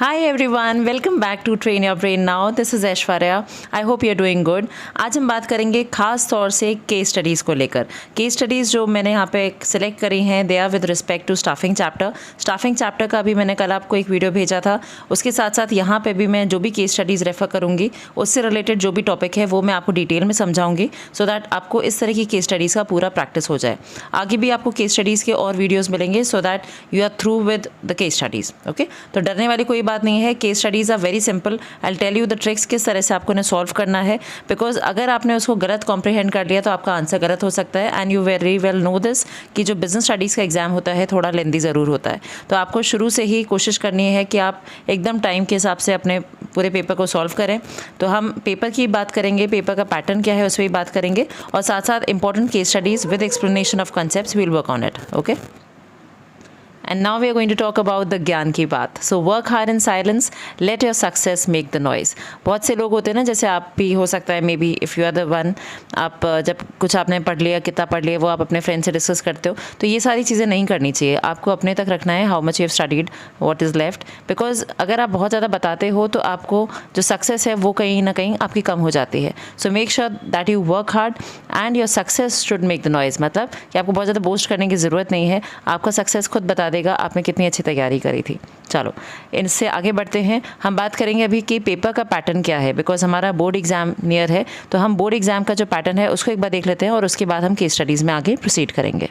Hi everyone, welcome back to Train Your Brain Now. This is Aishwarya. I hope you're doing good. आज हम बात करेंगे खास तौर से केस स्टडीज़ को लेकर. केस स्टडीज़ जो मैंने यहाँ पे सिलेक्ट करी हैं they are with respect to staffing chapter. Staffing chapter का भी मैंने कल आपको एक वीडियो भेजा था. उसके साथ साथ यहाँ पे भी मैं जो भी केस स्टडीज़ रेफ़र करूँगी उससे रिलेटेड जो भी टॉपिक है वो मैं आपको डिटेल में समझाऊँगी सो दैट आपको इस तरह की केस स्टडीज़ का पूरा प्रैक्टिस हो जाए. आगे भी आपको केस स्टडीज़ के और वीडियोज़ मिलेंगे so that you are through with the case studies. Okay, तो डरने वाली कोई बात नहीं है. Case studies are very simple. I tell you the tricks किस तरह से आपको इन्हें सॉल्व करना है, बिकॉज अगर आपने उसको गलत कॉम्प्रिहेंड कर लिया तो आपका आंसर गलत हो सकता है. And you very well know this कि जो बिजनेस स्टडीज़ का एग्जाम होता है थोड़ा लेंदी ज़रूर होता है. तो आपको शुरू से ही कोशिश करनी है कि आप एकदम टाइम के हिसाब से अपने पूरे पेपर को सॉल्व करें. तो हम पेपर की बात करेंगे, पेपर का पैटर्न क्या है उस पर भी बात करेंगे, और साथ साथ important case studies with explanation of concepts we will work on it. Okay, and now we are going to talk about the ज्ञान की बात. So work hard in silence, let your success make the noise. बहुत से लोग होते हैं ना, जैसे आप भी हो सकता है, maybe if you are the one, आप जब कुछ आपने पढ़ लिया, किताब पढ़ लिया, वो आप अपने फ्रेंड से डिस्कस करते हो, तो ये सारी चीज़ें नहीं करनी चाहिए. आपको अपने तक रखना है, how much you have studied, what is left. Because अगर आप बहुत ज़्यादा बताते हो तो आपको जो सक्सेस है वो कहीं ना कहीं आपकी कम हो जाती है. So make sure that you work hard and your success should make the noise. मतलब कि आपको बहुत ज़्यादा बोस्ट करने की ज़रूरत नहीं है, आपका सक्सेस खुद बता देगा आपने कितनी अच्छी तैयारी करी थी. चलो इनसे आगे बढ़ते हैं. हम बात करेंगे अभी कि पेपर का पैटर्न क्या है, बिकॉज हमारा बोर्ड एग्जाम नियर है. तो हम बोर्ड एग्जाम का जो पैटर्न है उसको एक बार देख लेते हैं और उसके बाद हम केस स्टडीज़ में आगे प्रोसीड करेंगे.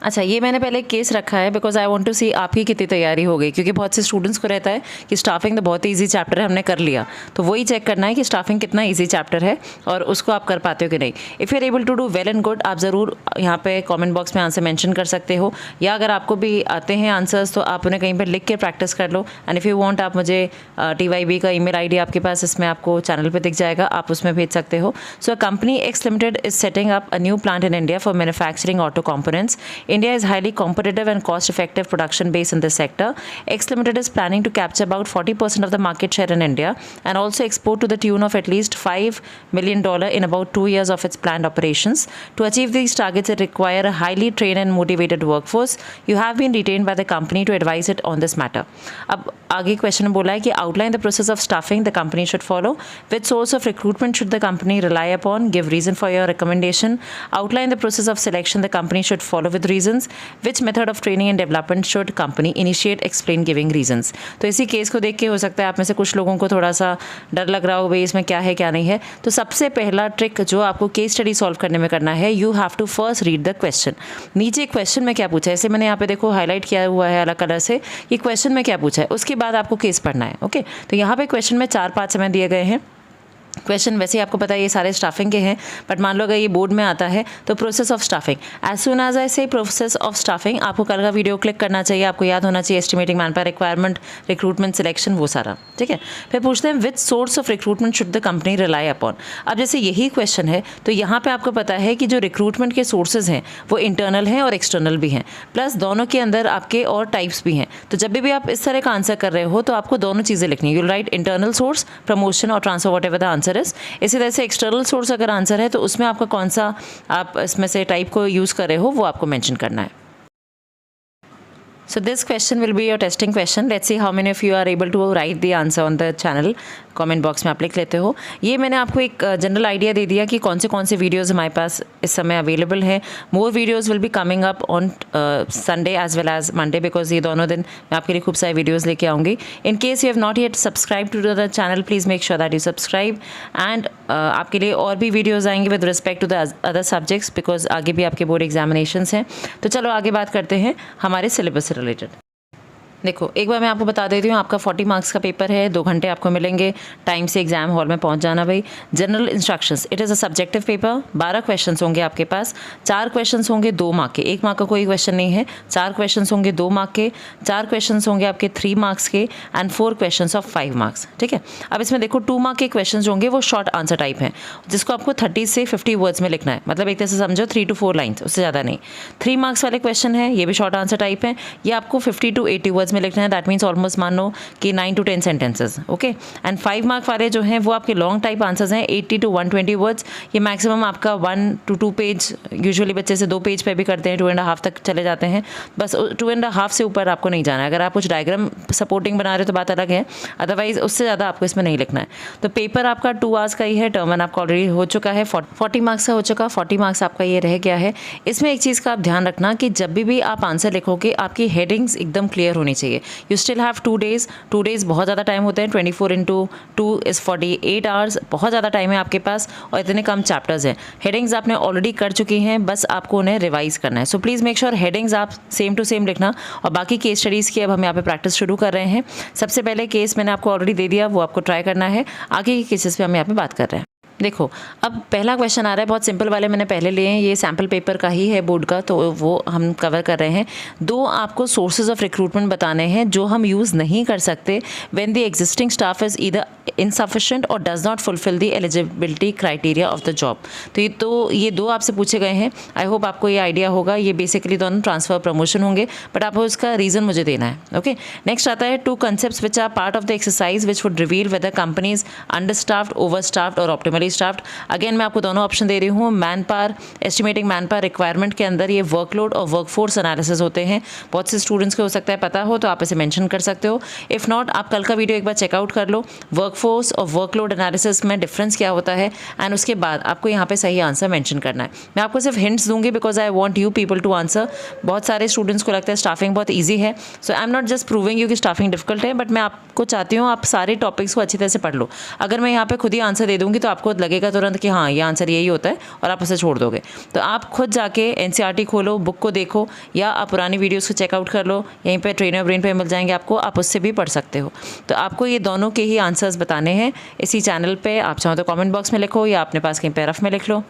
अच्छा, ये मैंने पहले केस रखा है बिकॉज आई वांट टू सी आपकी कितनी तैयारी हो गई, क्योंकि बहुत से स्टूडेंट्स को रहता है कि स्टाफिंग तो बहुत ही ईजी चैप्टर है, हमने कर लिया. तो वही चेक करना है कि स्टाफिंग कितना ईजी चैप्टर है और उसको आप कर पाते हो कि नहीं. If you are able to do well and good, आप ज़रूर यहाँ पे कमेंट बॉक्स में आंसर मेंशन कर सकते हो, या अगर आपको भी आते हैं आंसर्स तो आप उन्हें कहीं पर लिख के प्रैक्टिस कर लो. एंड इफ़ यू वांट, आप मुझे TYB का ईमेल ID आपके पास इसमें आपको चैनल पर दिख जाएगा, आप उसमें भेज सकते हो. So company X Limited is setting up a new plant in India for manufacturing auto components. India is highly competitive and cost-effective production base in this sector. X Limited is planning to capture about 40% of the market share in India and also export to the tune of at least $5 million in about 2 years of its planned operations. To achieve these targets, it requires a highly trained and motivated workforce. You have been retained by the company to advise it on this matter. अब आगे question में बोला है कि outline the process of staffing the company should follow. Which source of recruitment should the company rely upon? Give reason for your recommendation. Outline the process of selection the company should follow with reasons. Which method of training and development should company initiate? Explain giving reasons. तो इसी case को देख के हो सकता है आप में से कुछ लोगों को थोड़ा सा डर लग रहा हो, भाई इसमें क्या है क्या नहीं है. तो सबसे पहला ट्रिक जो आपको केस स्टडी सॉल्व करने में करना है, you have to first read the question. नीचे क्वेश्चन में क्या पूछा है, ऐसे मैंने यहाँ पे देखो हाईलाइट किया हुआ है अलग कलर से कि क्वेश्चन में क्या पूछा है, उसके बाद आपको केस पढ़ना है. ओके, तो यहाँ पे क्वेश्चन में 4-5 समय दिए गए हैं. क्वेश्चन वैसे ही आपको पता है ये सारे स्टाफिंग के हैं, बट मान लो अगर ये बोर्ड में आता है तो process of staffing, as soon as I say process of staffing, आपको कल का वीडियो क्लिक करना चाहिए, आपको याद होना चाहिए estimating manpower requirement, recruitment selection, वो सारा. ठीक है, फिर पूछते हैं which source of recruitment should the company rely upon. अब जैसे यही क्वेश्चन है तो यहाँ पर आपको पता है कि जो रिक्रूटमेंट के सोर्सेज हैं वो इंटरनल हैं और एक्सटर्नल भी हैं, प्लस दोनों के अंदर आपके और टाइप्स भी हैं. तो जब भी आप इस तरह का आंसर कर रहे हो तो आपको दोनों चीज़ें लिखनी है. You write internal source, promotion और transfer, whatever the answer is. इसी तरह से एक्सटर्नल सोर्स अगर आंसर है तो उसमें आपका कौन सा आप इसमें से टाइप को यूज़ कर रहे हो वो आपको मेंशन करना है. So this question will be your testing question. Let's see how many of you are able to write the answer on the channel. Comment box में आप लिख लेते हो. ये मैंने आपको एक जनरल आइडिया दे दिया कि कौन से वीडियोज़ हमारे पास इस समय अवेलेबल हैं. More videos will be coming up on Sunday as well as Monday, because ये दोनों दिन मैं आपके लिए खूब सारे वीडियोज़ लेके आऊँगी. In case you have not yet subscribe to the channel, please make sure that you subscribe. And आपके लिए और भी वीडियोज़ आएंगे with respect to the other subjects, because आगे भी आपके बोर्ड एग्जामिनेशंस हैं. तो चलो आगे बात करते हैं हमारे सिलेबस से रिलेटेड. देखो एक बार मैं आपको बता देती हूँ, आपका 40 मार्क्स का पेपर है, 2 घंटे आपको मिलेंगे. टाइम से एग्जाम हॉल में पहुँच जाना भाई. General instructions, it is a subjective paper. 12 questions होंगे आपके पास. 4 क्वेश्चंस होंगे 2 मार्क के, 1 मार्क का कोई क्वेश्चन नहीं है. 4 क्वेश्चंस होंगे 2 मार्क के, 4 क्वेश्चंस होंगे आपके 3 मार्क्स के, एंड 4 क्वेश्चंस ऑफ 5 मार्क्स. ठीक है, अब इसमें देखो 2 मार्क के क्वेश्चन होंगे वो शॉर्ट आंसर टाइप हैं, जिसको आपको 30 से 50 वर्ड्स में लिखना है. मतलब एक तरह से समझो 3 to 4 लाइन्स, उससे ज़्यादा नहीं. 3 मार्क्स वाले क्वेश्चन है, ये भी शॉर्ट आंसर टाइप हैं, ये आपको 50 to 80 वर्ड्स वर्ड्स में लिखना है, दैट मीन्स ऑलमोस्ट मान लो कि 9 to 10 sentences, okay. And 5 mark वाले जो हैं वो आपके लॉन्ग टाइप आंसर्स हैं, 80 to 120 वर्ड्स। ये मैक्सिमम आपका 1 to 2 पेज, यूजुअली बच्चे से 2 पेज पे भी करते हैं, 2.5 तक चले जाते हैं, बस 2.5 से ऊपर आपको नहीं जाना है। अगर आप कुछ डायग्राम सपोर्टिंग बना रहे हो तो बात अलग है, अदरवाइज उससे ज़्यादा आपको इसमें नहीं लिखना है। तो पेपर आपका 2 आवर्स का ही है, टर्म 1 आपका ऑलरेडी हो चुका है, 40 मार्क्स का हो चुका, 40 मार्क्स आपका ये रह गया है। इसमें एक चीज़ का आप ध्यान रखना कि जब भी आप आंसर लिखोगे आपकी हेडिंग्स एकदम क्लियर होनी चाहिए। You still have 2 days, 2 days बहुत ज़्यादा टाइम होते हैं, 24 into 2 is 48 आवर्स, बहुत ज़्यादा टाइम है आपके पास और इतने कम चैप्टर्स हैं। हेडिंग्स आपने ऑलरेडी कर चुकी हैं, बस आपको उन्हें रिवाइज करना है। So please make sure headings आप सेम टू सेम लिखना। और बाकी केस स्टडीज़ की अब हम यहाँ पे प्रैक्टिस शुरू कर रहे हैं। सबसे पहले केस मैंने आपको ऑलरेडी दे दिया, वो आपको ट्राई करना है। आगे के केसेस पे हम यहाँ पे बात कर रहे हैं। देखो, अब पहला क्वेश्चन आ रहा है, बहुत सिंपल वाले मैंने पहले लिए हैं, ये सैम्पल पेपर का ही है बोर्ड का, तो वो हम कवर कर रहे हैं। 2 आपको सोर्सेज ऑफ रिक्रूटमेंट बताने हैं जो हम यूज़ नहीं कर सकते when the existing staff is either insufficient और does not fulfil the eligibility criteria of the job. तो ये 2 आपसे पूछे गए हैं। आई होप आपको ये आइडिया होगा। ये बेसिकली दोनों ट्रांसफर प्रमोशन होंगे, बट आपको इसका रीज़न मुझे देना है, ओके। नेक्स्ट आता है 2 concepts which are part of the exercise which would reveal whether company is understaffed, overstaffed और ऑप्टिमली स्टाफ्ड। अगेन मैं आपको दोनों ऑप्शन दे रही हूँ। Man power, estimating man power requirement के अंदर ये वर्कलोड और वर्कफोर्स एनालिसिस होते हैं। बहुत से स्टूडेंट्स को हो सकता है पता हो, तो आप इसे मेंशन कर सकते हो। इफ़ नॉट, आप कल का वीडियो एक बार चेकआउट कर लो, वर्कफोर्स और वर्कलोड एनालिसिस में डिफरेंस क्या होता है, एंड उसके बाद आपको यहाँ पे सही आंसर मेंशन करना है। मैं आपको सिर्फ हिंट्स दूंगी because I want you people to answer. बहुत सारे स्टूडेंट्स को लगता है स्टाफिंग बहुत ईजी है, so I am not just proving you कि स्टाफिंग डिफिकल्ट है, बट मैं आपको चाहती हूँ आप सारे टॉपिक्स को अच्छी तरह से पढ़ लो। अगर मैं यहाँ पे खुद ही आंसर दे दूँगी तो आपको लगेगा तुरंत कि हाँ ये आंसर यही होता है और आप उसे छोड़ दोगे। तो आप खुद जाके एनसीईआरटी खोलो, बुक को देखो, या आप पुरानी वीडियोस को चेकआउट कर लो, यहीं पे ट्रेनर ब्रेन पे मिल जाएंगे आपको, आप उससे भी पढ़ सकते हो। तो आपको ये दोनों के ही आंसर्स बताने हैं इसी चैनल पे। आप चाहो तो कमेंट बॉक्स में लिखो या अपने पास कहीं पे रफ में लिख लो।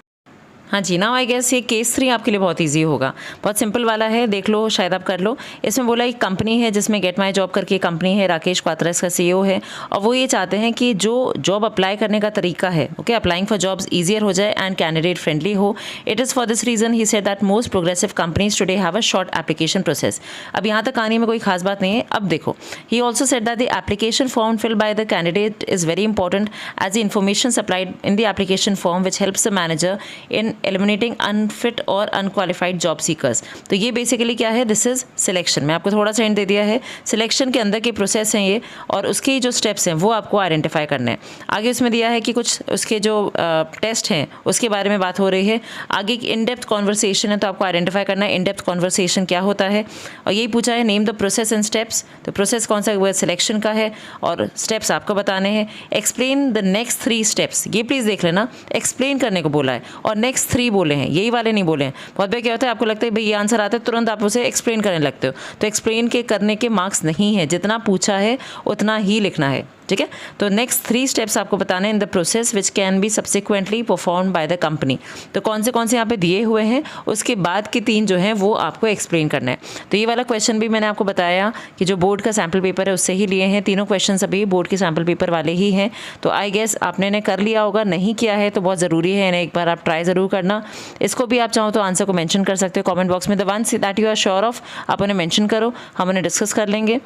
हाँ जी, नाउ आई गेस ये केस 3 आपके लिए बहुत इजी होगा, बहुत सिंपल वाला है, देख लो शायद आप कर लो। इसमें बोला एक कंपनी है जिसमें गेट माई जॉब करके कंपनी है, राकेश क्वात्रा इसका CEO है, और वो ये चाहते हैं कि जो जॉब अप्लाई करने का तरीका है, okay, applying for jobs easier हो जाए एंड कैंडिडेट फ्रेंडली हो। It is for this reason he said that most progressive companies today have a short application process. अब यहाँ तक कहानी में कोई खास बात नहीं है। अब देखो, he also said that the application form fill by the candidate is very important as the information supplied in the application form which helps the manager in eliminating unfit और अनक्वालिफाइड जॉब सीकर्स। तो ये basically क्या है, this is selection. मैं आपको थोड़ा सा hint दे दिया है, सिलेक्शन के अंदर के प्रोसेस हैं ये, और उसके जो स्टेप्स हैं वो आपको आइडेंटिफाई करने हैं। आगे उसमें दिया है कि कुछ उसके जो टेस्ट हैं उसके बारे में बात हो रही है। आगे इन डेप्थ कॉन्वर्सेशन है, तो आपको आइडेंटिफाई करना है इन डेप्थ कॉन्वर्सेशन क्या होता है। और यही पूछा है name the process and steps. तो प्रोसेस कौन सा, वो सिलेक्शन का है, और स्टेप्स आपको बताने हैं। एक्सप्लेन द नेक्स्ट 3 स्टेप्स, ये प्लीज़ देख लेना, एक्सप्लेन करने को बोला है और नेक्स्ट 3 बोले हैं, यही वाले नहीं बोले हैं। बहुत बार क्या होता है, आपको लगता है भाई ये आंसर आता है, तुरंत आप उसे एक्सप्लेन करने लगते हो, तो एक्सप्लेन के करने के मार्क्स नहीं है, जितना पूछा है उतना ही लिखना है, ठीक है। तो नेक्स्ट 3 स्टेप्स आपको बताने हैं इन the process which can be subsequently perform by the company. तो कौन से यहाँ पे दिए हुए हैं, उसके बाद के 3 जो हैं वो आपको एक्सप्लेन करना है। तो ये वाला क्वेश्चन भी मैंने आपको बताया कि जो बोर्ड का सैम्पल पेपर है उससे ही लिए हैं। तीनों क्वेश्चन अभी बोर्ड के सैम्पल पेपर वाले ही हैं। तो आई गेस आपने इन्हें कर लिया होगा, नहीं किया है तो बहुत ज़रूरी है इन्हें एक बार आप ट्राई ज़रूर करना। इसको भी आप चाहो तो आंसर को मेंशन कर सकते हो कमेंट बॉक्स में। The ones that you are sure of, आप उन्हें मेंशन करो, हम उन्हें डिस्कस कर लेंगे।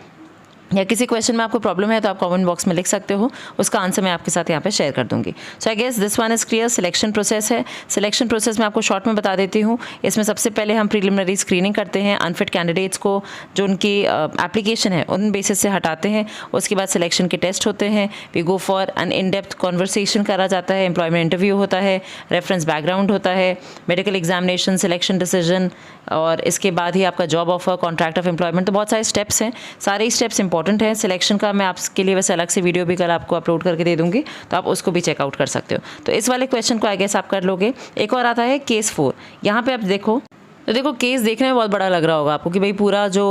या किसी क्वेश्चन में आपको प्रॉब्लम है तो आप कमेंट बॉक्स में लिख सकते हो, उसका आंसर मैं आपके साथ यहाँ पे शेयर कर दूंगी। So I guess this one is clear. Selection process है, सिलेक्शन प्रोसेस में आपको शॉर्ट में बता देती हूँ। इसमें सबसे पहले हम प्रीलिमिनरी स्क्रीनिंग करते हैं, अनफिट कैंडिडेट्स को जो उनकी एप्लीकेशन है उन बेसिस से हटाते हैं। उसके बाद सिलेक्शन के टेस्ट होते हैं, we go for an in depth conversation करा जाता है, एम्प्लॉयमेंट इंटरव्यू होता है, रेफरेंस बैकग्राउंड होता है, मेडिकल एग्जामिनेशन, सिलेक्शन डिसीजन, और इसके बाद ही आपका job offer, contract of employment. तो बहुत सारे स्टेप्स हैं, सारे ही स्टेप्स इंपॉर्टेंट हैं। सिलेक्शन का मैं आपके लिए वैसे अलग से वीडियो भी कल आपको अपलोड करके दे दूंगी, तो आप उसको भी चेकआउट कर सकते हो। तो इस वाले क्वेश्चन को आई गेस आप कर लोगे। एक और आता है केस 4। यहाँ पे आप देखो, तो देखो केस देखने में बहुत बड़ा लग रहा होगा आपको कि भाई पूरा जो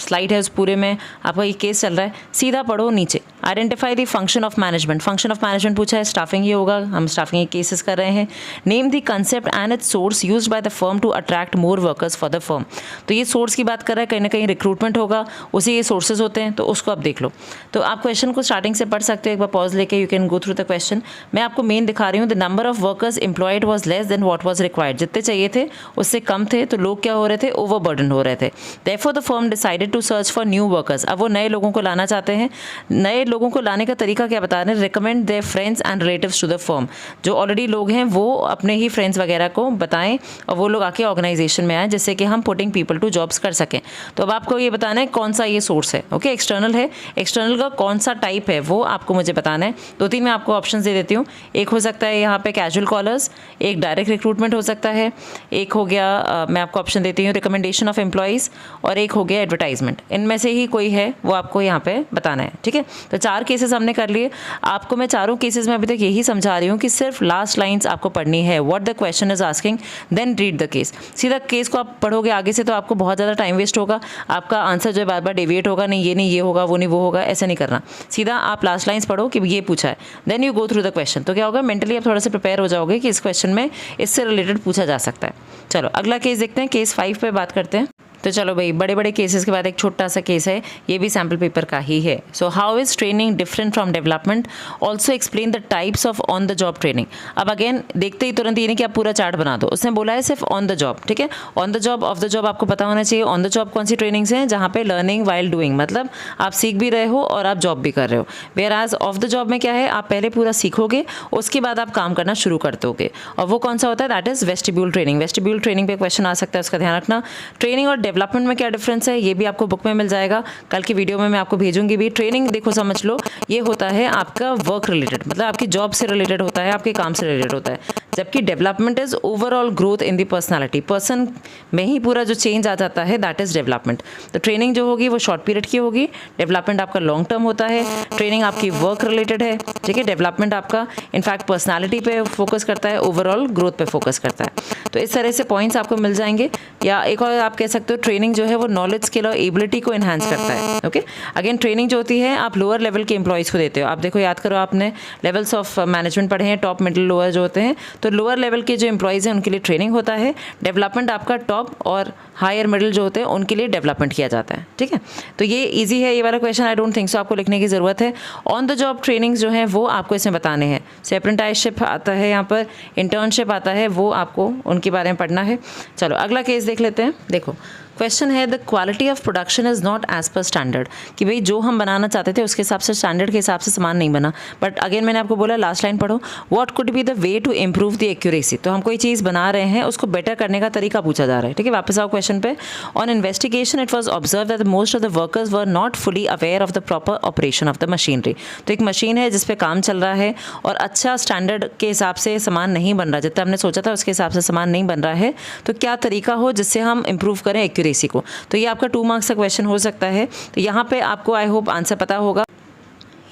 स्लाइड है उस पूरे में आपका ये केस चल रहा है। सीधा पढ़ो नीचे, identify the function of management, function of management पूछा है, स्टाफिंग ही होगा, हम स्टाफिंग के केसेस कर रहे हैं। Name the concept and its source used by the firm to attract more workers for the firm. तो ये सोर्स की बात कर रहा है, कहीं ना कहीं रिक्रूटमेंट होगा, उसी ये सोर्सेज होते हैं, तो उसको आप देख लो। तो आप क्वेश्चन को स्टार्टिंग से पढ़ सकते हो, एक बार पॉज लेके you can go through the question. मैं आपको मेन दिखा रही हूँ, the number of workers employed was less than what was required, जितने चाहिए थे उससे कम थे, तो लोग क्या हो रहे थे, ओवरबर्डन हो रहे थे। Therefore the firm decided to search for new workers, अब वो नए लोगों को लाना चाहते हैं। नए लोगों को लाने का तरीका क्या बता रहे हैं, recommend their friends and relatives to the firm, जो ऑलरेडी लोग हैं वो अपने ही फ्रेंड्स वगैरह को बताएं और वो लोग आके ऑर्गेनाइजेशन में आए, जिससे कि हम पुटिंग पीपल टू जॉब्स कर सकें। तो अब आपको ये बताना है कौन सा ये सोर्स है, ओके, एक्सटर्नल है, एक्सटर्नल का कौन सा टाइप है वो आपको मुझे बताना है। 2-3 मैं आपको ऑप्शन दे देती हूँ, एक हो सकता है यहाँ पे कैजुअल कॉलर्स, एक डायरेक्ट रिक्रूटमेंट हो सकता है, एक हो गया मैं आपको ऑप्शन देती हूँ रिकमेंडेशन ऑफ एम्प्लॉइज़, और एक हो गया एडवर्टाइजमेंट। इनमें से ही कोई है वो आपको यहाँ पे बताना है, ठीक है। तो 4 केसेस हमने कर लिए। आपको मैं चारों केसेस में अभी तक यही समझा रही हूँ कि सिर्फ लास्ट लाइन्स आपको पढ़नी है, what the question is asking, then read the case. सीधा केस को आप पढ़ोगे आगे से तो आपको बहुत ज़्यादा टाइम वेस्ट होगा, आपका आंसर जो है बार बार डेविएट होगा, नहीं ये होगा, वो नहीं वो होगा, ऐसा नहीं करना। सीधा आप लास्ट लाइन्स पढ़ो कि ये पूछा है, then you go through the question. तो क्या होगा, मेंटली आप थोड़ा सा प्रिपेयर हो जाओगे कि इस क्वेश्चन में इससे रिलेटेड पूछा जा सकता है। चलो अगला केस देखते हैं, केस 5 पे बात करते हैं। तो चलो भाई, बड़े बड़े केसेस के बाद एक छोटा सा केस है, ये भी सैम्पल पेपर का ही है। So how is training different from development, also explain the types of on the job training. अब अगेन देखते ही तुरंत ये नहीं कि आप पूरा चार्ट बना दो, उसने बोला है सिर्फ ऑन द जॉब, ठीक है। On the job, of the job आपको पता होना चाहिए। ऑन द जॉब कौन सी ट्रेनिंग्स हैं, जहाँ पे लर्निंग वाइल डूइंग, मतलब आप सीख भी रहे हो और आप जॉब भी कर रहे हो। Whereas of the job में क्या है, आप पहले पूरा सीखोगे, उसके बाद आप काम करना शुरू कर दोगे, और वो कौन सा होता है, that is vestibule training. Vestibule training पे क्वेश्चन आ सकता है, उसका ध्यान रखना। ट्रेनिंग और डेवलपमेंट में क्या डिफरेंस है, ये भी आपको बुक में मिल जाएगा, कल की वीडियो में मैं आपको भेजूंगी भी। ट्रेनिंग देखो समझ लो, ये होता है आपका वर्क रिलेटेड, मतलब आपकी जॉब से रिलेटेड होता है, आपके काम से रिलेटेड होता है। जबकि development is overall growth in the personality, person में ही पूरा जो चेंज आ जाता है, दैट इज डेवलपमेंट। तो ट्रेनिंग जो होगी वो शॉर्ट पीरियड की होगी, डेवलपमेंट आपका लॉन्ग टर्म होता है। ट्रेनिंग आपकी वर्क रिलेटेड है, ठीक है, डेवलपमेंट आपका इनफैक्ट पर्सनालिटी पे फोकस करता है, ओवरऑल ग्रोथ पे फोकस करता है। तो इस तरह से पॉइंट्स आपको मिल जाएंगे। या एक और आप कह सकते हो, ट्रेनिंग जो है वो नॉलेज स्किल और एबिलिटी को एनहांस करता है, ओके। अगेन ट्रेनिंग जो होती है आप लोअर लेवल के एम्प्लॉइज़ को देते हो। आप देखो, याद करो, आपने लेवल्स ऑफ मैनेजमेंट पढ़े हैं, टॉप, मिडिल, लोअर जो होते हैं, तो लोअर लेवल के जो एम्प्लॉइज़ हैं उनके लिए ट्रेनिंग होता है। डेवलपमेंट आपका टॉप और हायर मिडिल जो होते हैं उनके लिए डेवलपमेंट किया जाता है, ठीक है। तो ये ईजी है ये वाला question, I don't think so आपको लिखने की ज़रूरत है। ऑन द जॉब ट्रेनिंग्स जो है वो आपको इसमें बताने हैं। सो अप्रेंटिसशिप आता है यहाँ पर, इंटर्नशिप आता है, वो आपको उनके बारे में पढ़ना है। चलो अगला केस देख लेते हैं। देखो क्वेश्चन है, the quality of production is not as per standard, कि भाई जो हम बनाना चाहते थे उसके हिसाब से, स्टैंडर्ड के हिसाब से सामान नहीं बना। बट अगेन मैंने आपको बोला लास्ट लाइन पढ़ो, what could be the way to improve the accuracy. तो हम कोई चीज़ बना रहे हैं, उसको बेटर करने का तरीका पूछा जा रहा है, ठीक है। वापस आओ क्वेश्चन पे। On investigation it was observe that most of the workers were not fully aware of the proper operation of the machinery. तो एक मशीन है जिस पे काम चल रहा है और अच्छा स्टैंडर्ड के हिसाब से सामान नहीं बन रहा, जितना हमने सोचा था उसके हिसाब से सामान नहीं बन रहा है, तो क्या तरीका हो जिससे हम इम्प्रूव करें एक्यूरेसी को। तो ये आपका 2 मार्क्स का क्वेश्चन हो सकता है। तो यहाँ पे आपको आई होप आंसर पता होगा।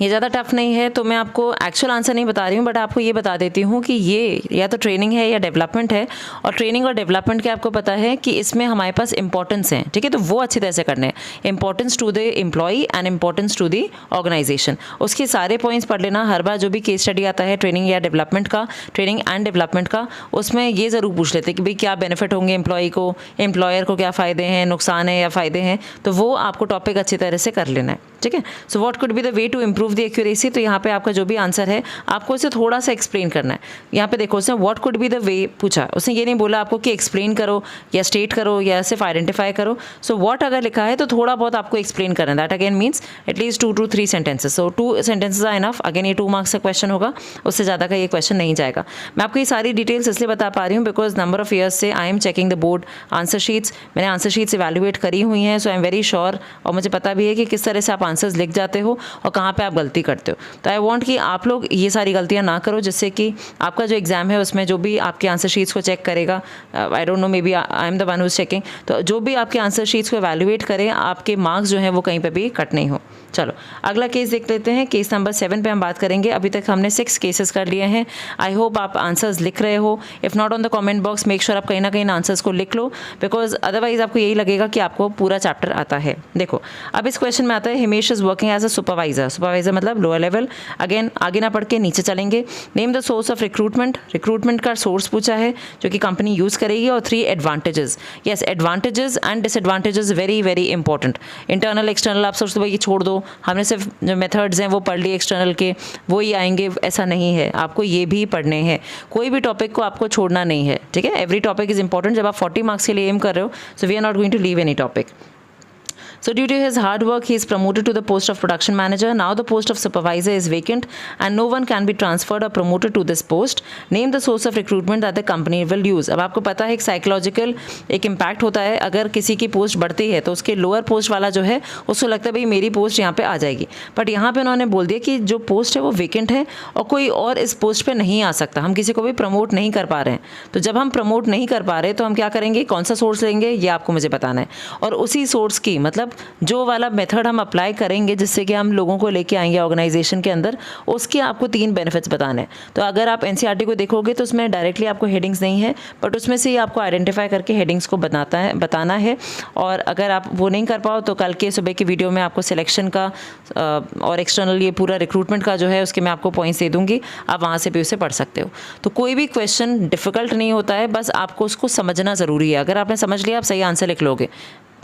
ये ज़्यादा टफ नहीं है, तो मैं आपको एक्चुअल आंसर नहीं बता रही हूँ, बट आपको ये बता देती हूँ कि ये या तो ट्रेनिंग है या डेवलपमेंट है। और ट्रेनिंग और डेवलपमेंट के आपको पता है कि इसमें हमारे पास इंपॉर्टेंस है, ठीक है। तो वो अच्छी तरह से करने हैं, importance to the employee and importance to the organisation. उसके सारे पॉइंट्स पढ़ लेना। हर बार जो भी केस स्टडी आता है ट्रेनिंग या डेवलपमेंट का, ट्रेनिंग एंड डेवलपमेंट का, उसमें ये ज़रूर पूछ लेते कि भाई क्या बेनिफिट होंगे एम्प्लॉई को, एम्प्लॉयर को क्या फ़ायदे हैं, नुकसान है या फ़ायदे हैं। तो वो आपको टॉपिक अच्छी तरह से कर लेना है, ठीक है। So what could be the way to improve the accuracy. तो यहाँ पे आपका जो भी आंसर है आपको इसे थोड़ा सा एक्सप्लेन करना है। यहाँ पे देखो, उसने व्हाट कुड बी द वे पूछा, उसने ये नहीं बोला आपको कि एक्सप्लेन करो या स्टेट करो या सिर्फ आइडेंटिफाई करो। सो व्हाट अगर लिखा है तो थोड़ा बहुत आपको एक्सप्लेन करना है। That again means at least 2 to 3 sentences. So 2 sentences are enough. Again ये 2 मार्क्स का क्वेश्चन होगा, उससे ज़्यादा का ये क्वेश्चन नहीं जाएगा। मैं आपको ये सारी डिटेल्स इसलिए बता पा रही हूँ बिकॉज नंबर ऑफ ईयर्स से I am checking the board answer sheets. मैंने आंसर शीट्स इवैल्यूएट करी हुई हैं, सो आई एम वेरी श्योर, और मुझे पता भी है कि किस तरह से आप आंसर्स लिख जाते हो और कहाँ पे आप गलती करते हो। तो आई वांट कि आप लोग ये सारी गलतियाँ ना करो, जिससे कि आपका जो एग्जाम है उसमें जो भी आपके आंसर शीट्स को चेक करेगा, I don't know, maybe I am the one who is checking, तो जो भी आपके आंसर शीट्स को एवैल्यूएट करे, आपके मार्क्स जो हैं वो कहीं पे भी कट नहीं हो। चलो अगला केस देख लेते हैं। केस नंबर 7 पे हम बात करेंगे। अभी तक हमने 6 केसेस कर लिए हैं। आई होप आप आंसर्स लिख रहे हो। If not on the comment box, make sure आप कहीं ना कहीं आंसर्स को लिख लो, बिकॉज अदरवाइज आपको यही लगेगा कि आपको पूरा चैप्टर आता है। देखो अब इस क्वेश्चन में आता है, Himesh Ramesh is working as a supervisor. Supervisor मतलब लोअर लेवल. अगेन आगे ना पढ़ के नीचे चलेंगे. Name the source of recruitment. Recruitment का सोर्स पूछा है जो कि कंपनी यूज़ करेगी. और 3 advantages. Yes, advantages and disadvantages very very important. Internal external आप सोचते हो ये छोड़ दो, हमने सिर्फ जो मेथड्स हैं वो पढ़ लिए एक्सटर्नल के, वो ही आएंगे, ऐसा नहीं है. आपको ये भी पढ़ने हैं. कोई भी टॉपिक को आपको छोड़ना नहीं है. ठीक है, एवरी टॉपिक इज इंपॉर्टेंट. जब आप 40 मार्क्स के लिए एम कर रहे हो, so we are not going to leave any topic. So due to his hard work, he is promoted to the post of production manager. Now the post of supervisor is vacant and no one can be transferred or promoted to this post. Name the source of recruitment that the company will use. अब आपको पता है एक psychological एक impact होता है. अगर किसी की पोस्ट बढ़ती है तो उसके लोअर पोस्ट वाला जो है उसको लगता है भाई मेरी पोस्ट यहाँ पे आ जाएगी. बट यहाँ पे उन्होंने बोल दिया कि जो पोस्ट है वो वेकेंट है और कोई और इस पोस्ट पे नहीं आ सकता. हम किसी को भी प्रमोट नहीं कर पा रहे हैं. तो जब हम प्रमोट नहीं कर पा रहे तो हम क्या करेंगे, कौन सा सोर्स लेंगे, ये आपको मुझे बताना है. और उसी सोर्स की मतलब जो वाला मेथड हम अप्लाई करेंगे जिससे कि हम लोगों को लेके आएंगे ऑर्गेनाइजेशन के अंदर, उसके आपको 3 बेनिफिट्स बताने हैं. तो अगर आप एनसीईआरटी को देखोगे तो उसमें डायरेक्टली आपको हेडिंग्स नहीं है, बट उसमें से ही आपको आइडेंटिफाई करके हेडिंग्स को बताना है. और अगर आप वो नहीं कर पाओ तो कल के सुबह की वीडियो में आपको सिलेक्शन का और एक्सटर्नल ये पूरा रिक्रूटमेंट का जो है उसके मैं आपको पॉइंट्स दे दूंगी. आप वहाँ से भी उसे पढ़ सकते हो. तो कोई भी क्वेश्चन डिफ़िकल्ट नहीं होता है, बस आपको उसको समझना ज़रूरी है. अगर आपने समझ लिया आप सही आंसर लिख लोगे.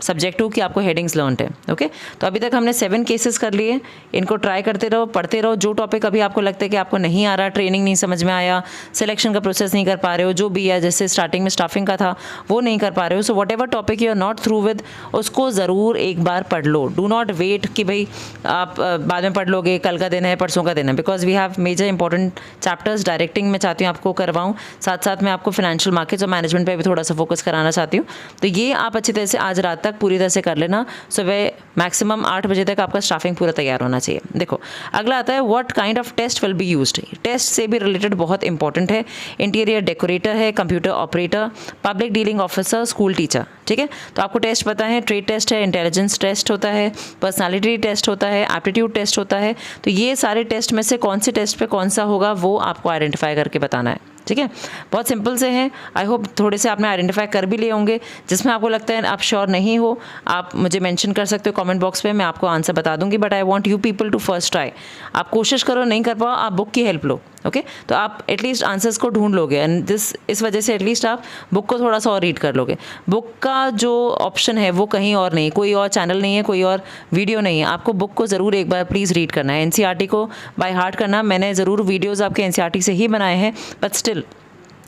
सब्जेक्ट 2 की आपको हेडिंग्स लर्न है. ओके, तो अभी तक हमने 7 केसेस कर लिए. इनको ट्राई करते रहो, पढ़ते रहो. जो टॉपिक अभी आपको लगता है कि आपको नहीं आ रहा, ट्रेनिंग नहीं समझ में आया, सिलेक्शन का प्रोसेस नहीं कर पा रहे हो, जो भी है जैसे स्टार्टिंग में स्टाफिंग का था वो नहीं कर पा रहे हो, so whatever topic you are not through with, उसको ज़रूर एक बार पढ़ लो. डू नॉट वेट कि भाई आप बाद में पढ़ लोगे, कल का दिन है, परसों का दिन है. Because we have major important chapters. Directing मैं चाहती हूँ आपको करवाऊँ, साथ साथ मैं आपको फाइनेंशियल मार्केट्स और मैनेजमेंट पर भी थोड़ा सा फोकस कराना चाहती हूँ. तो ये आप अच्छी तरह से आज रात तक पूरी तरह से कर लेना. सुबह मैक्सिमम 8 बजे तक आपका स्टाफिंग पूरा तैयार होना चाहिए. देखो अगला आता है what kind of test will be used. Test से भी रिलेटेड बहुत इंपॉर्टेंट है. इंटीरियर डेकोरेटर है, computer operator, public dealing officer, school teacher. ठीक है, तो आपको टेस्ट पता है, ट्रेड टेस्ट है, इंटेलिजेंस टेस्ट होता है, पर्सनालिटी टेस्ट होता है, एप्टीट्यूड टेस्ट होता है. तो ये सारे टेस्ट में से कौन से टेस्ट पे कौन सा होगा वो आपको आइडेंटिफाई करके बताना है. ठीक है, बहुत सिंपल से हैं. आई होप थोड़े से आपने आइडेंटिफाई कर भी लिए होंगे. जिसमें आपको लगता है आप श्योर नहीं हो, आप मुझे मेंशन कर सकते हो कमेंट बॉक्स पे, मैं आपको आंसर बता दूंगी. But I want you people to first try. आप कोशिश करो, नहीं कर पाओ आप बुक की हेल्प लो. ओके, तो आप एटलीस्ट आंसर्स को ढूंढ लोगे एंड इस वजह से एटलीस्ट आप बुक को थोड़ा सा और रीड कर लोगे. बुक का जो ऑप्शन है वो कहीं और नहीं, कोई और चैनल नहीं है, कोई और वीडियो नहीं है. आपको बुक को ज़रूर एक बार प्लीज़ रीड करना है. एनसीईआरटी को बाय हार्ट करना. मैंने ज़रूर वीडियोज़ आपके एनसीईआरटी से ही बनाए हैं, but still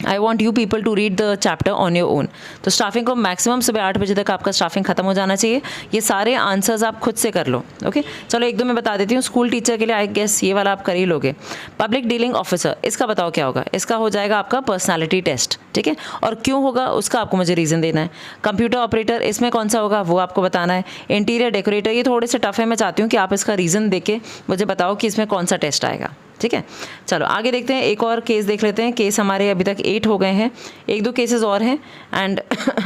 I want you people to read the chapter on your own. तो स्टाफिंग को मैक्सिमम सुबह 8 बजे तक आपका स्टाफिंग खत्म हो जाना चाहिए. ये सारे आंसर्स आप खुद से कर लो. ओके, चलो एक दो मैं बता देती हूँ. स्कूल टीचर के लिए आई गेस ये वाला आप कर ही लोगे. पब्लिक डीलिंग ऑफिसर, इसका बताओ क्या होगा. इसका हो जाएगा आपका पर्सनालिटी टेस्ट. ठीक है, और क्यों होगा उसका आपको मुझे रीज़न देना है. कंप्यूटर ऑपरेटर, इसमें कौन सा होगा वो आपको बताना है. इंटीरियर डेकोरेटर, ये थोड़े से टफ है, मैं चाहती हूँ कि आप इसका रीज़न देके मुझे बताओ कि इसमें कौन सा टेस्ट आएगा. ठीक है, चलो आगे देखते हैं. एक और केस देख लेते हैं. केस हमारे अभी तक 8 हो गए हैं. 1-2 केसेस और हैं एंड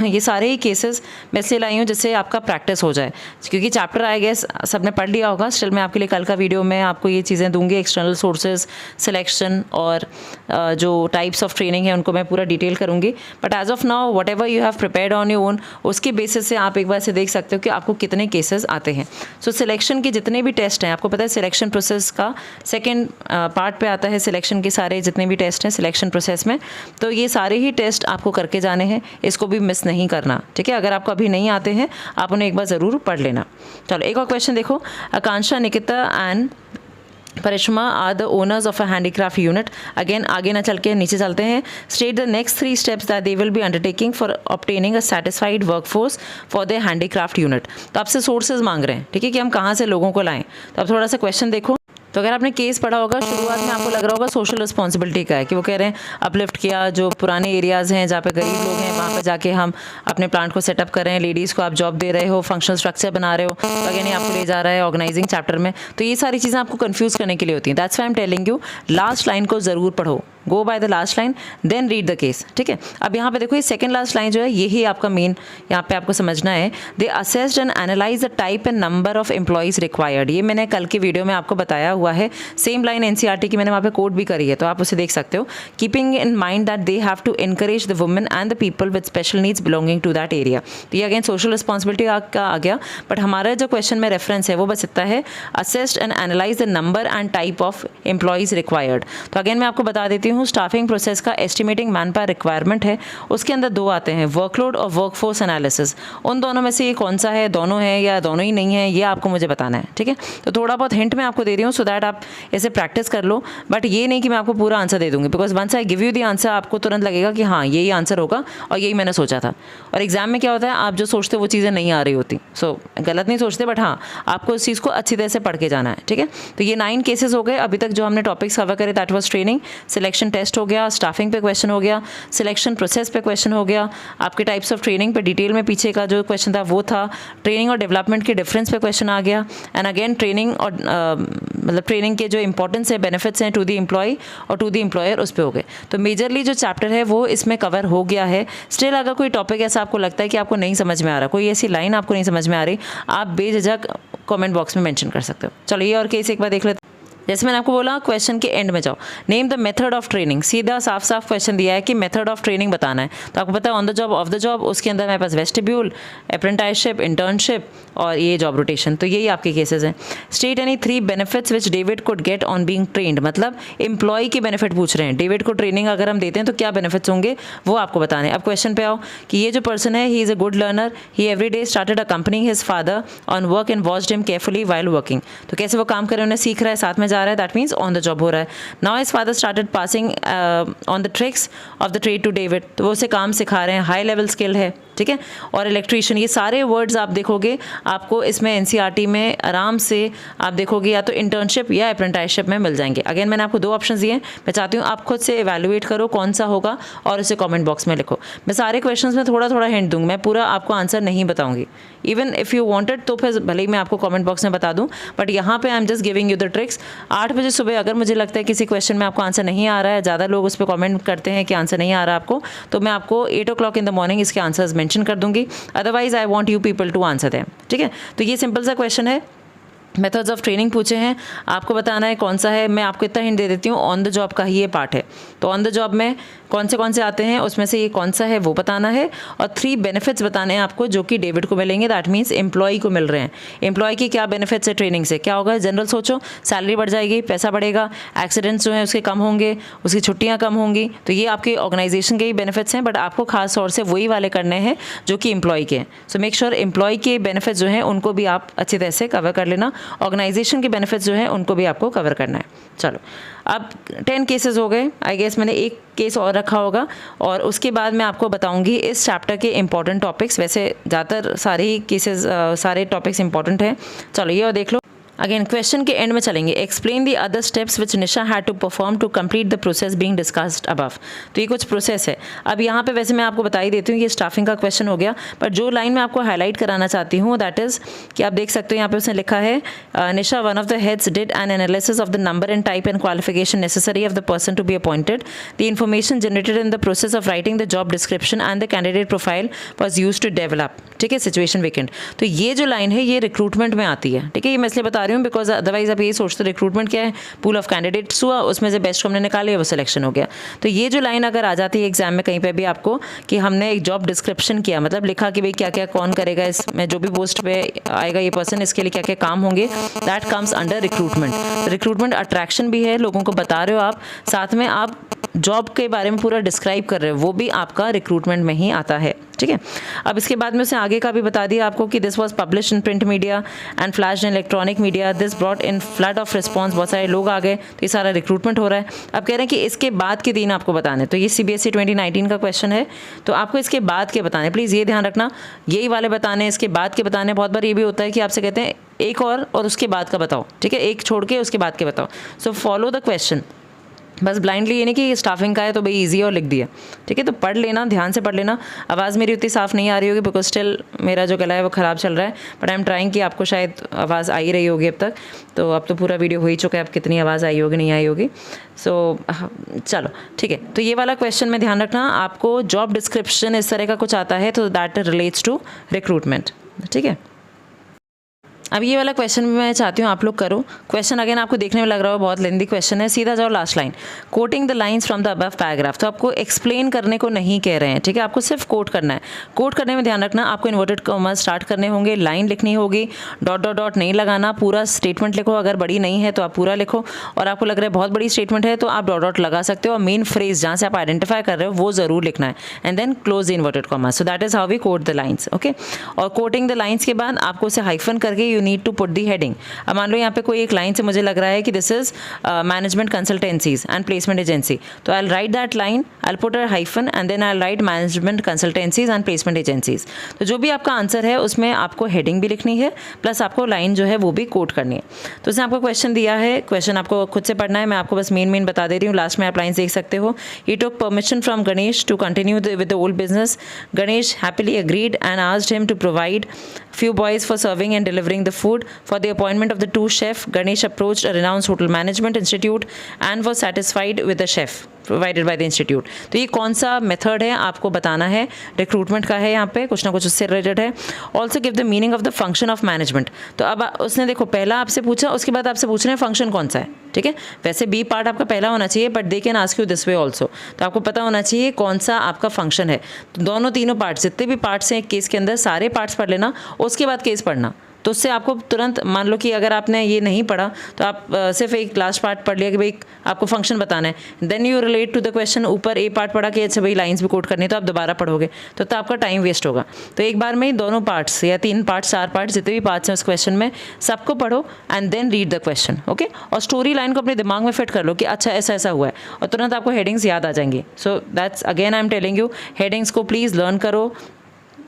ये सारे ही केसेस मैं इसलिए लाई हूँ जिससे आपका प्रैक्टिस हो जाए, क्योंकि चैप्टर आई गेस सबने पढ़ लिया होगा. स्टिल मैं आपके लिए कल का वीडियो में आपको ये चीज़ें दूंगी. एक्सटर्नल सोर्सेज, सिलेक्शन और जो टाइप्स ऑफ ट्रेनिंग है उनको मैं पूरा डिटेल करूँगी. But as of now whatever you have prepared on your own, उसके बेसिस से आप एक बार से देख सकते हो कि आपको कितने केसेस आते हैं. सो सिलेक्शन के जितने भी टेस्ट हैं, आपको पता है सिलेक्शन प्रोसेस का सेकेंड पार्ट पे आता है सिलेक्शन के सारे जितने भी टेस्ट हैं सिलेक्शन प्रोसेस में. तो ये सारे ही टेस्ट आपको करके जाने हैं, इसको भी मिस नहीं करना. ठीक है, अगर आपको अभी नहीं आते हैं आप उन्हें एक बार ज़रूर पढ़ लेना. चलो एक और क्वेश्चन देखो. Akanksha, Nikita and Parishma are the owners of a handicraft unit. Again आगे ना चल के नीचे चलते हैं. State the next 3 steps that they will be undertaking for obtaining a satisfied workforce for the handicraft unit. तो आपसे सोर्सेज मांग रहे हैं. ठीक है, कि हम कहाँ से लोगों को लाएं. तो आप थोड़ा सा क्वेश्चन देखो. तो अगर आपने केस पढ़ा होगा शुरुआत में आपको लग रहा होगा सोशल रिस्पॉन्सिबिलिटी का है, कि वो कह रहे हैं अपलिफ्ट किया जो पुराने एरियाज़ हैं जहाँ पे गरीब लोग हैं वहाँ पे जाके हम अपने प्लांट को सेटअप कर रहे हैं. लेडीज़ को आप जॉब दे रहे हो, फंक्शनल स्ट्रक्चर बना रहे हो, तो अगेन आपको ले जा रहा है ऑर्गेनाइजिंग चैप्टर में. तो ये सारी चीज़ें आपको कन्फ्यूज़ करने के लिए होती हैं. That's why I am telling you last line को ज़रूर पढ़ो. Go by the last line, then read the case, ठीक है। अब यहाँ पे देखो ये सेकंड लास्ट लाइन जो है यही आपका मेन यहाँ पे आपको समझना है। They assessed and analyse the type and number of employees required, ये मैंने कल की वीडियो में आपको बताया हुआ है। सेम लाइन एनसीईआरटी की मैंने वहाँ पे कोट भी करी है, तो आप उसे देख सकते हो। Keeping in mind that they have to encourage the women and the people with special needs belonging to that area. तो ये अगेन सोशल रिस्पॉन्सिबिलिटी का आ गया, बट हमारा जो क्वेश्चन में रेफरेंस है वो बस इतना है, assessed and analyse the number and type of employees required. तो अगेन मैं आपको बता देती हूँ, स्टाफिंग प्रोसेस का एस्टिमेटिंग मैन पावर रिक्वायरमेंट है, उसके अंदर दो आते हैं, वर्कलोड और वर्कफोर्स एनालिसिस। उन दोनों में से ये कौन सा है, दोनों है या दोनों ही नहीं है, ये आपको मुझे बताना है, ठीक है। तो थोड़ा बहुत हिंट मैं आपको दे रही हूँ सो दैट आप ऐसे प्रैक्टिस कर लो, बट ये नहीं कि मैं आपको पूरा आंसर दे दूँगी, because once I give you the answer आपको तुरंत लगेगा कि हाँ यही आंसर होगा और यही मैंने सोचा था। और एग्जाम में क्या होता है, आप जो सोचते हो वो चीज़ें नहीं आ रही होती, सो गलत नहीं सोचते, बट हाँ आपको उस चीज़ को अच्छी तरह से पढ़ के जाना है, ठीक है। तो ये 9 केसेस हो गए अभी तक जो हमने टॉपिक्स कवर करे, that was training, selection test हो गया, स्टाफिंग पे क्वेश्चन हो गया, सिलेक्शन प्रोसेस पे क्वेश्चन हो गया, आपके टाइप्स ऑफ ट्रेनिंग पे डिटेल में पीछे का जो क्वेश्चन था वो था, ट्रेनिंग और डेवलपमेंट के डिफरेंस पे क्वेश्चन आ गया, एंड अगेन ट्रेनिंग और मतलब ट्रेनिंग के जो इंपॉर्टेंस है, बेनिफिट्स हैं टू द एम्प्लॉय और टू द एम्प्लॉयर, उस पे हो गए। तो मेजरली जो चैप्टर है वो इसमें कवर हो गया है। स्टिल अगर कोई टॉपिक ऐसा आपको लगता है कि आपको नहीं समझ में आ रहा, कोई ऐसी लाइन आपको नहीं समझ में आ रही, आप बेझिझक कमेंट बॉक्स में मेंशन कर सकते हो। चलो ये और केस एक बार देख लेते हैं। जैसे मैंने आपको बोला क्वेश्चन के एंड में जाओ, name the method of training, सीधा साफ साफ क्वेश्चन दिया है कि मेथड ऑफ ट्रेनिंग बताना है। तो आपको पता है on the job, of the job, उसके अंदर मेरे पास वेस्टिब्यूल, अप्रेंटिसशिप, इंटर्नशिप और ये जॉब रोटेशन। तो यही आपके केसेस हैं। State any 3 benefits which David could get on being trend, मतलब एम्प्लॉय की बेनिफिट पूछ रहे हैं। डेविड को ट्रेनिंग अगर हम देते हैं तो क्या बेनिफिट्स होंगे वो आपको बताने। अब क्वेश्चन पे आओ कि ये जो पर्सन है, he is a good learner, he every day started accompanying his father on work and watched him carefully while working. तो कैसे वो काम कर रहे हैं, उन्हें सीख रहा है, साथ में जा रहा है, that means on the job हो रहा है। Now his father started passing on the tricks of the trade to David, तो वो उसे काम सिखा रहे हैं, हाई लेवल स्किल है, ठीक है। और इलेक्ट्रीशियन, ये सारे वर्ड्स आप देखोगे आपको इसमें एनसीईआरटी में आराम से आप देखोगे, या तो इंटर्नशिप या अप्रेंटिसशिप में मिल जाएंगे। अगेन मैंने आपको 2 ऑप्शन दिए हैं, मैं चाहती हूँ आप खुद से इवैल्यूएट करो कौन सा होगा और उसे कमेंट बॉक्स में लिखो। मैं सारे क्वेश्चंस में थोड़ा थोड़ा हिंट दूंगी, मैं पूरा आपको आंसर नहीं बताऊंगी। इवन इफ़ यू वांटेड तो फिर भले ही मैं आपको कमेंट बॉक्स में बता दूं, बट यहाँ पे I am just giving you the tricks. 8 बजे सुबह अगर मुझे लगता है किसी क्वेश्चन में आपको आंसर नहीं आ रहा है, ज़्यादा लोग उस पर कमेंट करते हैं कि आंसर नहीं आ रहा आपको, तो मैं आपको 8 o'clock इन द मॉर्निंग इसके आंसर्स मेंशन कर दूंगी। Otherwise I want you people to answer them, ठीक है। तो ये सिंपल सा क्वेश्चन है, मेथड्स ऑफ ट्रेनिंग पूछे हैं, आपको बताना है कौन सा है। मैं आपको इतना हिंट दे देती हूँ, ऑन द जॉब का ही ये पार्ट है। तो ऑन द जॉब में कौन से आते हैं, उसमें से ये कौन सा है वो बताना है, और 3 बेनिफिट्स बताने हैं आपको जो कि डेविड को मिलेंगे, दैट मीन्स एम्प्लॉय को मिल रहे हैं। एम्प्लॉय की क्या बेनिफिट्स है ट्रेनिंग से, क्या होगा, जनरल सोचो, सैलरी बढ़ जाएगी, पैसा बढ़ेगा, एक्सीडेंट्स जो हैं उसके कम होंगे, उसकी छुट्टियाँ कम होंगी। तो ये आपके ऑर्गेनाइजेशन के ही बेनिफिट्स हैं, बट आपको खास तौर से वही वाले करने हैं जो कि एम्प्लॉय के हैं। सो मेक श्योर एम्प्लॉय के बेनिफिट्स जो हैं उनको भी आप अच्छी तरह से कवर कर लेना, ऑर्गेनाइजेशन के बेनिफिट्स जो हैं उनको भी आपको कवर करना है। चलो अब 10 केसेस हो गए, आई गेस मैंने एक केस और रखा होगा और उसके बाद मैं आपको बताऊंगी इस चैप्टर के इंपॉर्टेंट टॉपिक्स। वैसे ज़्यादातर सारे ही केसेस सारे टॉपिक्स इंपॉर्टेंट हैं। चलो ये और देख लो। अगेन क्वेश्चन के एंड में चलेंगे, explain the other steps which Nisha had to perform to complete the process being discussed above. तो ये कुछ प्रोसेस है। अब यहाँ पे वैसे मैं आपको बता ही देती हूँ, ये स्टाफिंग का क्वेश्चन हो गया, पर जो लाइन मैं आपको हाईलाइट कराना चाहती हूँ दैट इज़ कि आप देख सकते हो यहाँ पे उसने लिखा है, Nisha one of the heads did an analysis of the number and type and qualification necessary of the person to be appointed, the information generated in the process of writing the job description and the candidate profile was use to develop, ठीक है, situation vacant. तो ये जो line है ये recruitment में आती है, ठीक है। ये मैं इसलिए बता रही हूँ बिकॉज अदरवाइज आप ये सोचते रिक्रूटमेंट क्या है, पूल ऑफ कैंडिडेट्स हुआ, उसमें से बेस्ट को हमने निकाले, वो सिलेक्शन हो गया। तो ये जो लाइन अगर आ जाती है एग्जाम में कहीं पे भी आपको कि हमने एक जॉब डिस्क्रिप्शन किया, मतलब लिखा कि भाई क्या क्या कौन करेगा, इसमें जो भी पोस्ट पे आएगा ये पर्सन, इसके लिए क्या क्या काम होंगे, that comes under recruitment. Recruitment attraction भी है, लोगों को बता रहे हो आप, साथ में आप जॉब के बारे में पूरा डिस्क्राइब कर रहे हो, वो भी आपका रिक्रूटमेंट में ही आता है, ठीक है। अब इसके बाद में उसने आगे का भी बता दिया आपको कि this was publish in print media and flash in electronic media, this brought in flood of response, बहुत सारे लोग आ गए, तो ये सारा रिक्रूटमेंट हो रहा है। अब कह रहे हैं कि इसके बाद के 3 आपको बताने, तो ये CBSE 2019 का क्वेश्चन है, तो आपको इसके बाद के बताने, प्लीज़ ये ध्यान रखना, यही वाले बताने, इसके बाद के बताने। बहुत बार ये भी होता है कि आपसे कहते हैं एक और उसके बाद का बताओ, ठीक है, एक छोड़ के उसके बाद के बताओ। सो फॉलो द क्वेश्चन, बस ब्लाइंडली ये नहीं कि स्टाफिंग का है तो भाई इजी है और लिख दिया, ठीक है। तो पढ़ लेना, ध्यान से पढ़ लेना। आवाज़ मेरी उतनी साफ़ नहीं आ रही होगी बिकॉज स्टिल मेरा जो गला है वो ख़राब चल रहा है, बट आई एम ट्राइंग कि आपको शायद आवाज़ आ ही रही होगी अब तक। तो अब तो पूरा वीडियो हो ही चुका है, अब कितनी आवाज़ आई होगी नहीं आई होगी। सो चलो ठीक है। तो ये वाला क्वेश्चन में ध्यान रखना, आपको जॉब डिस्क्रिप्शन इस तरह का कुछ आता है तो दैट रिलेट्स टू रिक्रूटमेंट, ठीक है। अब ये वाला क्वेश्चन भी मैं चाहती हूँ आप लोग करो। क्वेश्चन अगेन आपको देखने में लग रहा हो बहुत लेंदी क्वेश्चन है, सीधा जाओ last line, coating the lines from the above paragraph. तो आपको एक्सप्लेन करने को नहीं कह रहे हैं, ठीक है, आपको सिर्फ कोट करना है। कोट करने में ध्यान रखना, आपको इन्वर्टेड कॉमास स्टार्ट करने होंगे, लाइन लिखनी होगी, डॉट डॉट डॉट नहीं लगाना, पूरा स्टेटमेंट लिखो। अगर बड़ी नहीं है तो आप पूरा लिखो, और आपको लग रहा है बहुत बड़ी स्टेटमेंट है तो आप डॉट डॉट लगा सकते हो, और मेन फ्रेज जहाँ से आप आइडेंटिफाई कर रहे हो वो ज़रूर लिखना है, and then close the inverted commas. So that is how we quote the lines, okay. और कोटिंग द लाइन्स के बाद आपको उसे हाइफन करके you need to put the heading. अब मान लो यहाँ पे कोई एक लाइन से मुझे लग रहा है कि this is management consultancies and placement agency, तो I will write that line, I will put a hyphen and then I will write management consultancies and placement agencies. तो जो भी आपका आंसर है उसमें आपको हेडिंग भी लिखनी है, प्लस आपको लाइन जो है वो भी कोट करनी है। तो इसने आपको क्वेश्चन दिया है, क्वेश्चन आपको खुद से पढ़ना है, मैं आपको बस मेन बता दे रही हूँ, लास्ट में आप लाइन्स देख सकते हो। He took permission from Ganesh to continue with the old business. Ganesh happily agreed and asked him to provide few boys for serving and delivering the food. For the appointment of the two chefs, Ganesh approached a renowned hotel management institute and was satisfied with the chef provided by the institute. तो ये कौन सा method है आपको बताना है, recruitment का है, यहाँ पे कुछ ना कुछ उससे रिलेटेड है। Also give the meaning of the function of management. तो अब उसने देखो पहला आपसे पूछा, उसके बाद आपसे पूछ रहे हैं फंक्शन कौन सा है, ठीक है। वैसे बी पार्ट आपका पहला होना चाहिए, but they can ask you this way also. तो आपको पता होना चाहिए कौन सा आपका फंक्शन है। तो दोनों तीनों पार्ट्स, जितने भी पार्ट्स हैं केस के अंदर, सारे पार्ट्स पढ़ लेना, उसके बाद केस पढ़ना। तो उससे आपको तुरंत, मान लो कि अगर आपने ये नहीं पढ़ा तो आप सिर्फ एक लास्ट पार्ट पढ़ लिया कि भाई आपको फंक्शन बताना है, then you relate to the question, ऊपर ए पार्ट पढ़ा कि अच्छा भाई लाइंस भी कोट करनी है, तो आप दोबारा पढ़ोगे तो आपका टाइम वेस्ट होगा। तो एक बार में ही दोनों पार्ट्स या 3 पार्ट्स 4 पार्ट्स जितने भी पार्ट्स हैं उस क्वेश्चन में सबको पढ़ो and then read the question, okay. और स्टोरी लाइन को अपने दिमाग में फिट कर लो कि अच्छा ऐसा ऐसा हुआ है, और तुरंत आपको हेडिंग्स याद आ जाएंगी। So that's again I am telling you, headings को प्लीज़ लर्न करो,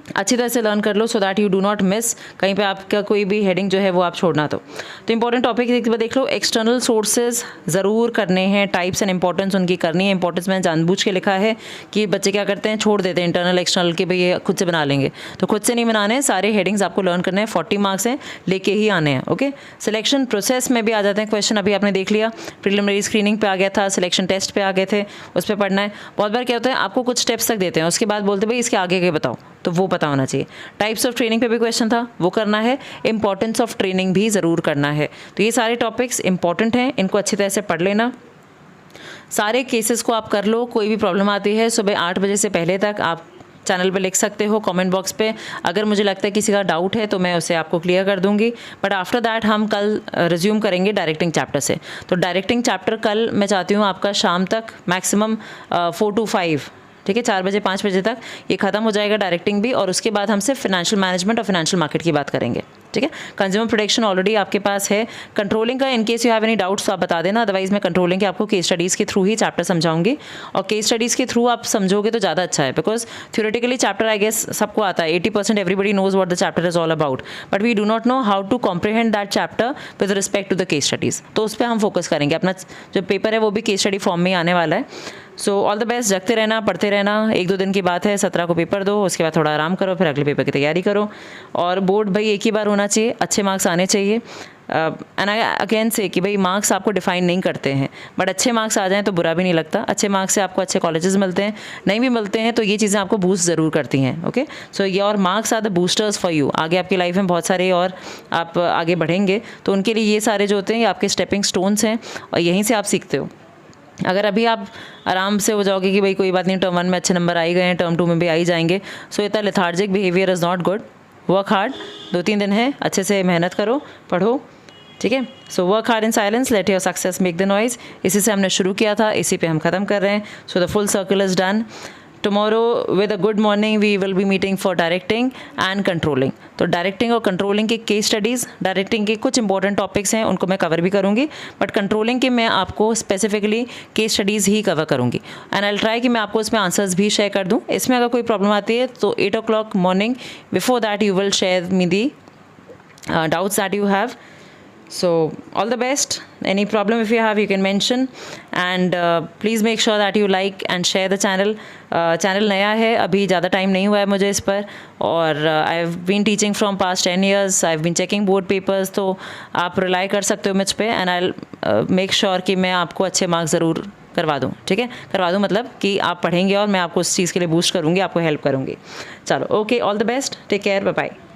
अच्छी तरह से लर्न कर लो, so that you do not miss कहीं पे आपका कोई भी हेडिंग जो है वो आप छोड़ना। तो इंपॉर्टेंट टॉपिक देख लो, एक्सटर्नल सोर्सेज ज़रूर करने हैं, टाइप्स एंड इंपॉर्टेंस उनकी करनी है। इंपॉर्टेंस मैंने जानबूझ के लिखा है कि बच्चे क्या करते हैं, छोड़ देते हैं इंटरनल एक्सटर्नल के भाई ये खुद से बना लेंगे, तो खुद से नहीं बनाने हैं, सारे हेडिंग्स आपको लर्न करने हैं, 40 मार्क्स हैं, लेके ही आने हैं, ओके। सिलेक्शन प्रोसेस में भी आ जाते हैं क्वेश्चन, अभी आपने देख लिया, प्रिलिमिनरी स्क्रीनिंग पे आ गया था, सिलेक्शन टेस्ट पे आ गए थे, उस पर पढ़ना है। बहुत बार क्या होता है, आपको कुछ स्टेप्स तक देते हैं, उसके बाद बोलते हैं भाई इसके आगे के बताओ, तो वो पता होना चाहिए। टाइप्स ऑफ ट्रेनिंग पे भी क्वेश्चन था, वो करना है। इंपॉर्टेंस ऑफ ट्रेनिंग भी ज़रूर करना है। तो ये सारे टॉपिक्स इंपॉर्टेंट हैं, इनको अच्छी तरह से पढ़ लेना। सारे केसेस को आप कर लो, कोई भी प्रॉब्लम आती है सुबह 8 बजे से पहले तक आप चैनल पे लिख सकते हो, कमेंट बॉक्स पे। अगर मुझे लगता है किसी का डाउट है तो मैं उसे आपको क्लियर कर दूंगी, बट आफ्टर दैट हम कल रिज्यूम करेंगे डायरेक्टिंग चैप्टर से। तो डायरेक्टिंग चैप्टर कल मैं चाहती हूँ आपका शाम तक मैक्सिमम 4 to 5, ठीक है, 4 बजे 5 बजे तक ये खत्म हो जाएगा डायरेक्टिंग भी, और उसके बाद हम सिर्फ फाइनेंशियल मैनेजमेंट और फाइनेंशियल मार्केट की बात करेंगे, ठीक है। कंज्यूमर प्रोटेक्शन ऑलरेडी आपके पास है। कंट्रोलिंग का इन case you have any doubts तो आप बता देना, अदरवाइज मैं कंट्रोलिंग के आपको केस स्टडीज़ के थ्रू ही चैप्टर समझाऊंगी, और केस स्टडीज़ के थ्रू आप समझोगे तो ज़्यादा अच्छा है, because theoretically chapter I guess सबको आता है, 80% everybody knows what the chapter is all about, but we do not know how to comprehend that chapter with respect to the case studies. तो उस पर हम फोकस करेंगे, अपना जो पेपर है वो भी केस स्टडी फॉर्म में ही आने वाला है। सो ऑल द बेस्ट, जगते रहना, पढ़ते रहना। 1-2 दिन की बात है, 17 को पेपर दो, उसके बाद थोड़ा आराम करो, फिर अगले पेपर की तैयारी करो। और बोर्ड भाई एक ही बार होना चाहिए, अच्छे मार्क्स आने चाहिए। एंड आई अगेन से कि भाई मार्क्स आपको डिफाइन नहीं करते हैं, बट अच्छे मार्क्स आ जाएं तो बुरा भी नहीं लगता। अच्छे मार्क्स से आपको अच्छे कॉलेजेस मिलते हैं, नहीं भी मिलते हैं तो ये चीज़ें आपको बूस्ट ज़रूर करती हैं, okay. So your marks are the boosters for you. आगे आपकी लाइफ में बहुत सारे और आप आगे बढ़ेंगे, तो उनके लिए ये सारे जो होते हैं ये आपके स्टेपिंग स्टोन्स हैं, और यहीं से आप सीखते हो। अगर अभी आप आराम से हो जाओगे कि भाई कोई बात नहीं, टर्म 1 में अच्छे नंबर आ ही गए हैं, टर्म 2 में भी आ ही जाएंगे, सो इतना lethargic behaviour is not good. Work hard, 2-3 दिन है, अच्छे से मेहनत करो, पढ़ो, ठीक है। So work hard in silence, let your success make the noise. इसी से हमने शुरू किया था, इसी पे हम ख़त्म कर रहे हैं। So the full circle is done. Tomorrow with a good morning we will be meeting for directing and controlling. तो डायरेक्टिंग और कंट्रोलिंग के केस स्टडीज़, डायरेक्टिंग के कुछ इंपॉर्टेंट टॉपिक्स हैं उनको मैं कवर भी करूँगी, बट कंट्रोलिंग के मैं आपको स्पेसिफिकली केस स्टडीज़ ही कवर करूँगी। एंड आई विल ट्राई कि मैं आपको इसमें आंसर्स भी शेयर कर दूँ। इसमें अगर कोई प्रॉब्लम आती है तो 8 o'clock morning before that you will share me the doubts that you have. So all the best. Any problem if you have, you can mention, and please make sure that you like and share the channel. Channel नया है, अभी ज़्यादा time नहीं हुआ है मुझे इस पर, और I have been teaching from past 10 years. I have been checking board papers, तो आप रिलाई कर सकते हो मुझ पे, एंड आई मेक श्योर कि मैं आपको अच्छे मार्क्स ज़रूर करवा दूँ. ठीक है, करवा दूँ मतलब कि आप पढ़ेंगे और मैं आपको उस चीज़ के लिए बूस्ट करूँगी, आपको हेल्प करूँगी. चलो, okay, all the best, take care, bye bye.